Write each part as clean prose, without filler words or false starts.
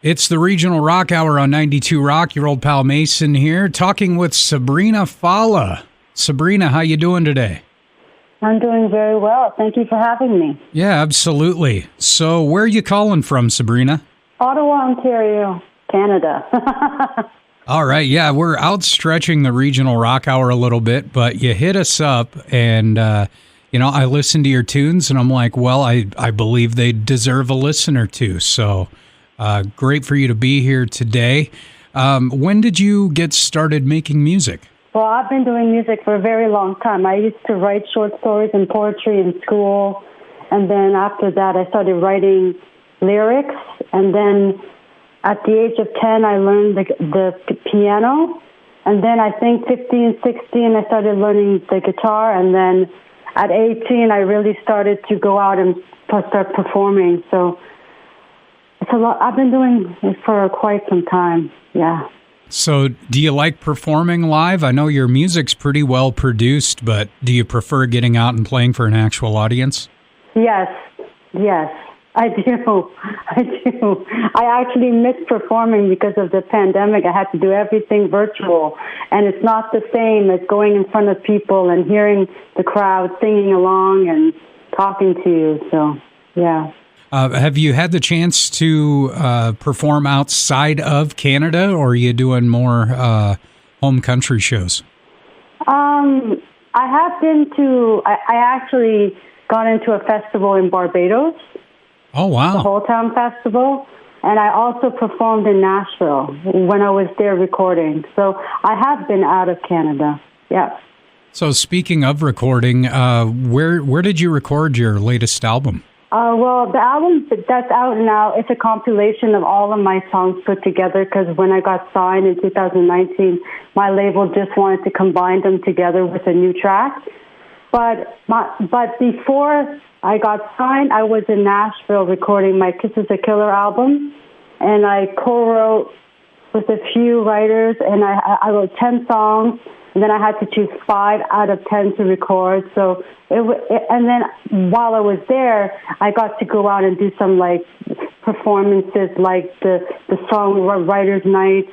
It's the Regional Rock Hour on 92 Rock. Your old pal Mason here, talking with Sabrina Fallah. Sabrina, how you doing today? I'm doing very well. Thank you for having me. Yeah, absolutely. So where are you calling from, Sabrina? Ottawa, Ontario, Canada. All right, yeah, we're outstretching the Regional Rock Hour a little bit, but you hit us up and, I listened to your tunes and I'm like, well, I believe they deserve a listen or two. So great for you to be here today. When did you get started making music? Well, I've been doing music for a very long time. I used to write short stories and poetry in school. And then after that, I started writing lyrics. And then at the age of 10, I learned the piano. And then I think 15, 16, I started learning the guitar. And then at 18, I really started to go out and start performing. So it's a lot. I've been doing it for quite some time. Yeah. So do you like performing live? I know your music's pretty well produced, but do you prefer getting out and playing for an actual audience? Yes, I do. I actually missed performing because of the pandemic. I had to do everything virtual, and it's not the same as going in front of people and hearing the crowd singing along and talking to you. So, yeah. Have you had the chance to perform outside of Canada, or are you doing more home country shows? I have been to, I actually got into a festival in Barbados. Oh, wow. The Whole Town Festival. And I also performed in Nashville when I was there recording. So I have been out of Canada, yeah. So speaking of recording, where did you record your latest album? Well, the album that's out now, it's a compilation of all of my songs put together because when I got signed in 2019, my label just wanted to combine them together with a new track. But before I got signed, I was in Nashville recording my Kiss is a Killer album, and I co-wrote with a few writers, and I wrote 10 songs. And then I had to choose 5 out of 10 to record. So and then while I was there, I got to go out and do some performances, like the songwriters' nights.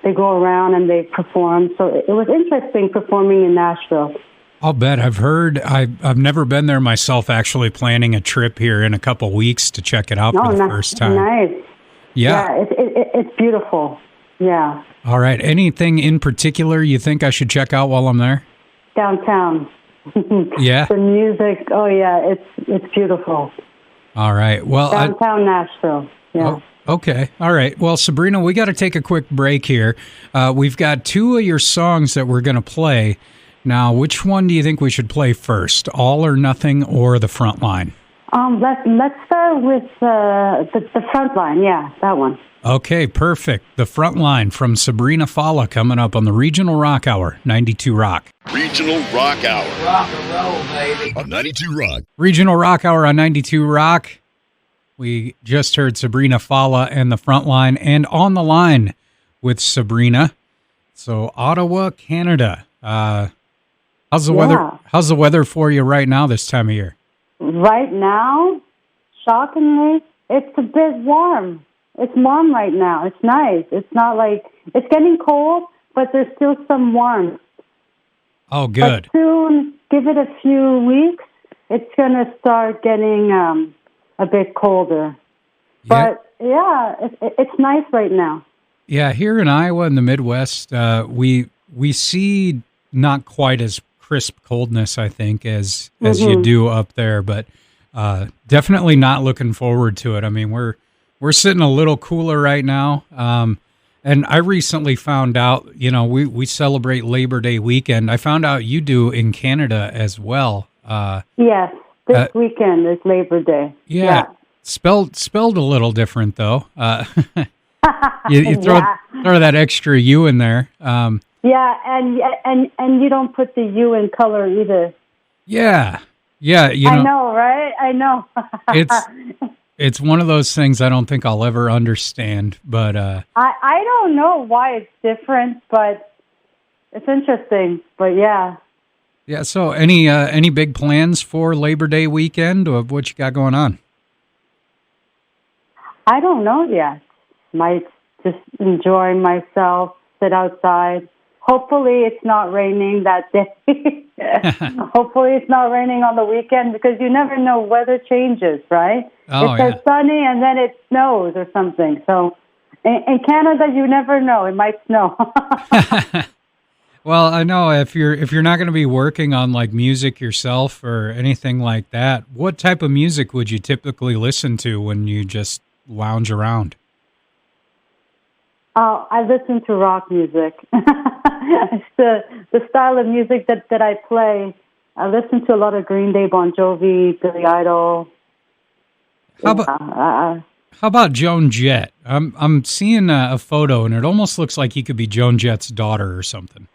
They go around and they perform. So it was interesting performing in Nashville. I'll bet. I've heard. I've never been there myself. Actually, planning a trip here in a couple weeks to check it out for the first time. Nice. Yeah, it's beautiful. Yeah. All right. Anything in particular you think I should check out while I'm there? Downtown. Yeah. The music. Oh yeah, it's beautiful. All right. Well, downtown Nashville. Yeah. Oh, okay. All right. Well, Sabrina, we got to take a quick break here. We've got 2 of your songs that we're going to play. Now, which one do you think we should play first? All or Nothing or The Front Line? Let's start with the Front Line. Yeah, that one. Okay, perfect. The Front Line from Sabrina Fallah coming up on the Regional Rock Hour, 92 Rock. Regional Rock Hour. Rock and roll, baby. On 92 Rock. Regional Rock Hour on 92 Rock. We just heard Sabrina Fallah and The Front Line, and on the line with Sabrina. So, Ottawa, Canada. How's the weather? How's the weather for you right now this time of year? Right now, shockingly, it's a bit warm. It's warm right now. It's nice. It's not it's getting cold, but there's still some warmth. Oh, good. But soon, give it a few weeks, it's going to start getting a bit colder. But, it's nice right now. Yeah, here in Iowa in the Midwest, we see not quite as crisp coldness, I think, as you do up there, but definitely not looking forward to it. I mean, we're sitting a little cooler right now. And I recently found out, we celebrate Labor Day weekend. I found out you do in Canada as well. Yes, this weekend is Labor Day. Yeah. Spelled a little different, though. You throw that extra U in there. Yeah, and you don't put the U in color either. Yeah. I know, right? I know. It's one of those things I don't think I'll ever understand, but I don't know why it's different, but it's interesting. But yeah. Yeah. So any big plans for Labor Day weekend, or what you got going on? I don't know yet. might just enjoy myself, sit outside. Hopefully it's not raining that day. Hopefully it's not raining on the weekend because you never know, weather changes, right? Oh, it says sunny and then it snows or something. So in Canada, you never know. It might snow. Well, I know if you're not going to be working on like music yourself or anything like that, what type of music would you typically listen to when you just lounge around? I listen to rock music. It's the style of music that I play. I listen to a lot of Green Day, Bon Jovi, Billy Idol. How about Joan Jett? I'm seeing a photo, and it almost looks like he could be Joan Jett's daughter or something.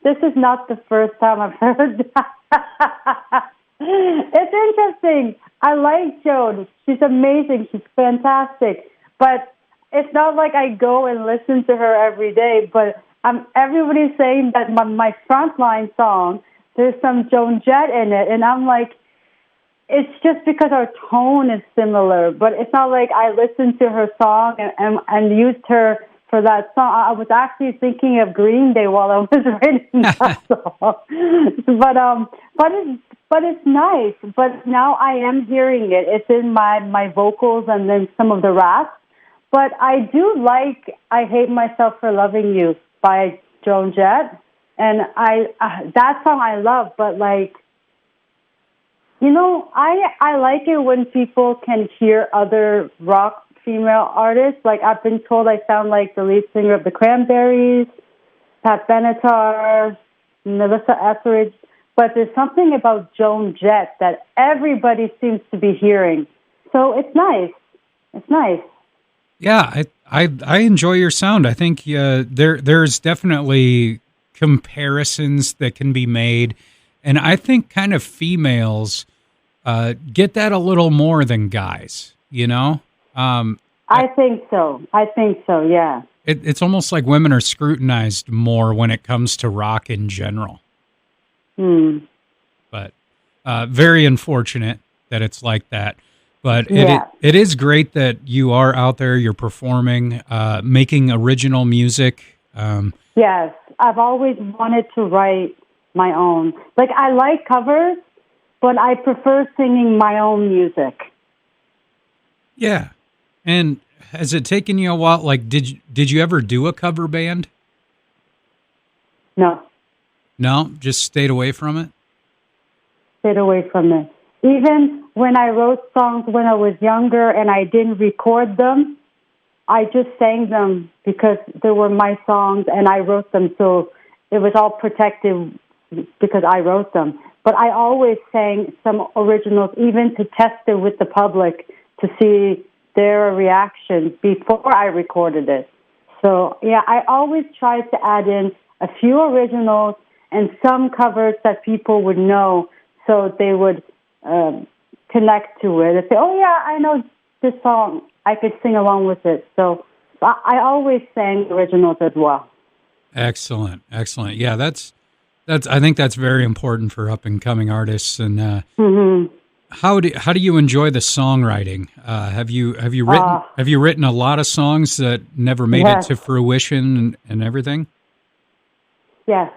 This is not the first time I've heard that. It's interesting. I like Joan. She's amazing. She's fantastic. But it's not like I go and listen to her every day. But everybody's saying that my Frontline song, there's some Joan Jett in it. And I'm like, it's just because our tone is similar. But it's not like I listened to her song and used her for that song. I was actually thinking of Green Day while I was writing that song. But it's nice. But now I am hearing it. It's in my vocals and then some of the raps. But I do like I Hate Myself for Loving You by Joan Jett. And that song I love, but like, you know, I like it when people can hear other rock female artists. Like, I've been told I sound like the lead singer of the Cranberries, Pat Benatar, Melissa Etheridge. But there's something about Joan Jett that everybody seems to be hearing. So it's nice. It's nice. Yeah, I enjoy your sound. I think there's definitely comparisons that can be made. And I think kind of females get that a little more than guys, you know? I think so. Yeah. It's almost like women are scrutinized more when it comes to rock in general. But very unfortunate that it's like that. But it is great that you are out there, you're performing, making original music. Yes, I've always wanted to write my own. Like, I like covers, but I prefer singing my own music. Yeah. And has it taken you a while? Like, did you ever do a cover band? No. No? Just stayed away from it? Stayed away from it. Even when I wrote songs when I was younger and I didn't record them, I just sang them because they were my songs and I wrote them. So it was all protected because I wrote them. But I always sang some originals, even to test it with the public to see their reaction before I recorded it. So, yeah, I always tried to add in a few originals and some covers that people would know so they would connect to it and say, oh, yeah, I know this song. I could sing along with it. So I always sang originals as well. Excellent. Yeah, that's. I think that's very important for up and coming artists. And how do you enjoy the songwriting? Have you written a lot of songs that never made it to fruition and everything? Yes.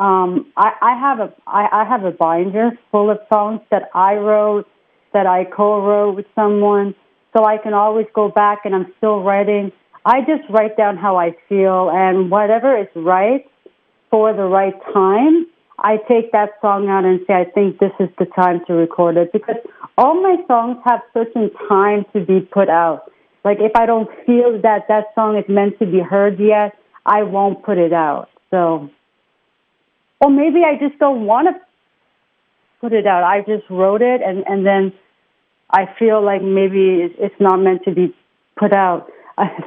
I have a binder full of songs that I wrote, that I co-wrote with someone, so I can always go back and I'm still writing. I just write down how I feel, and whatever is right for the right time, I take that song out and say, I think this is the time to record it, because all my songs have certain time to be put out. Like, if I don't feel that song is meant to be heard yet, I won't put it out. So, or maybe I just don't want to put it out. I just wrote it, and then I feel like maybe it's not meant to be put out.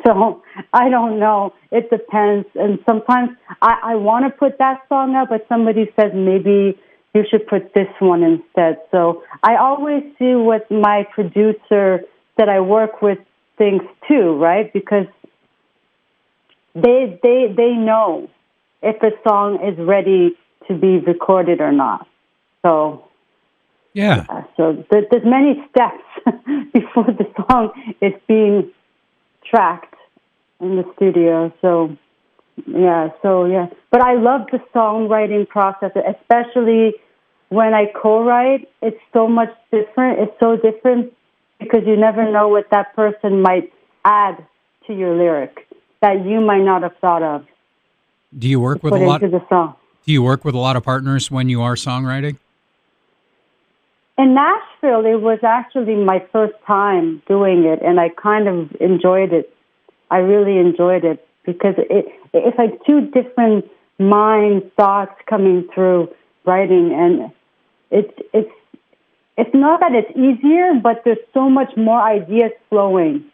So I don't know. It depends. And sometimes I want to put that song out, but somebody says maybe you should put this one instead. So I always see what my producer that I work with thinks too, right? Because they know if a song is ready to be recorded or not. So yeah. So there's many steps before the song is being tracked. in the studio. So yeah. But I love the songwriting process, especially when I co-write. It's so much different. It's so different because you never know what that person might add to your lyric that you might not have thought of. Do you work with a lot? Do you work with a lot of partners when you are songwriting? In Nashville, it was actually my first time doing it, and I kind of enjoyed it. I really enjoyed it because it's like two different thoughts coming through writing, and it's not that it's easier, but there's so much more ideas flowing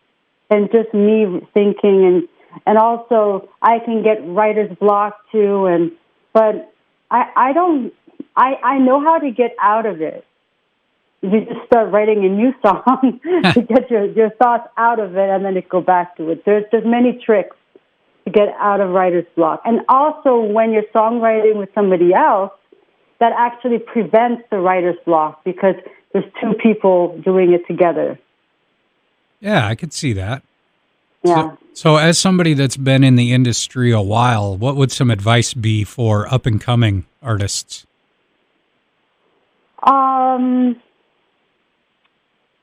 than just me thinking, and also I can get writer's block too, but I know how to get out of it. You just start writing a new song to get your thoughts out of it, and then it go back to it. There's many tricks to get out of writer's block. And also when you're songwriting with somebody else, that actually prevents the writer's block because there's two people doing it together. Yeah, I could see that. Yeah. So as somebody that's been in the industry a while, what would some advice be for up-and-coming artists?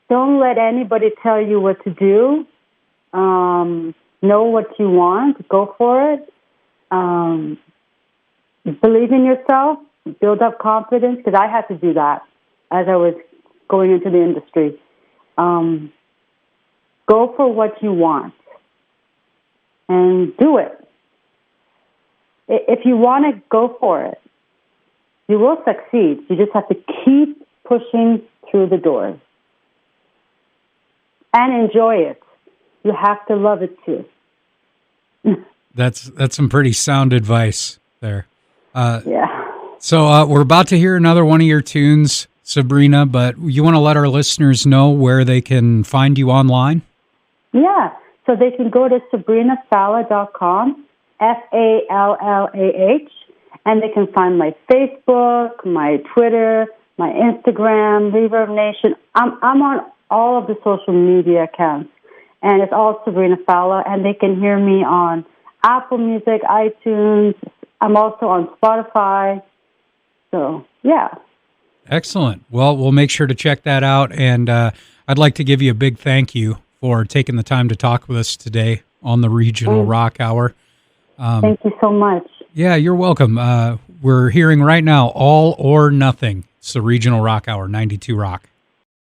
Don't let anybody tell you what to do. Know what you want. Go for it. Believe in yourself. Build up confidence, because I had to do that as I was going into the industry. Go for what you want and do it. If you want to go for it, you will succeed. You just have to keep pushing through the doors. And enjoy it. You have to love it too. That's some pretty sound advice there. Yeah. So we're about to hear another one of your tunes, Sabrina, but you want to let our listeners know where they can find you online? Yeah. So they can go to SabrinaFallah.com, FALLAH, and they can find my Facebook, my Twitter, my Instagram, Reverb Nation. I'm on all of the social media accounts, and it's all Sabrina Fallah, and they can hear me on Apple Music, iTunes. I'm also on Spotify. So, yeah. Excellent. Well, we'll make sure to check that out, and I'd like to give you a big thank you for taking the time to talk with us today on the Regional Rock Hour. Thank you so much. Yeah, you're welcome. We're hearing right now, All or Nothing. It's the Regional Rock Hour, 92 Rock.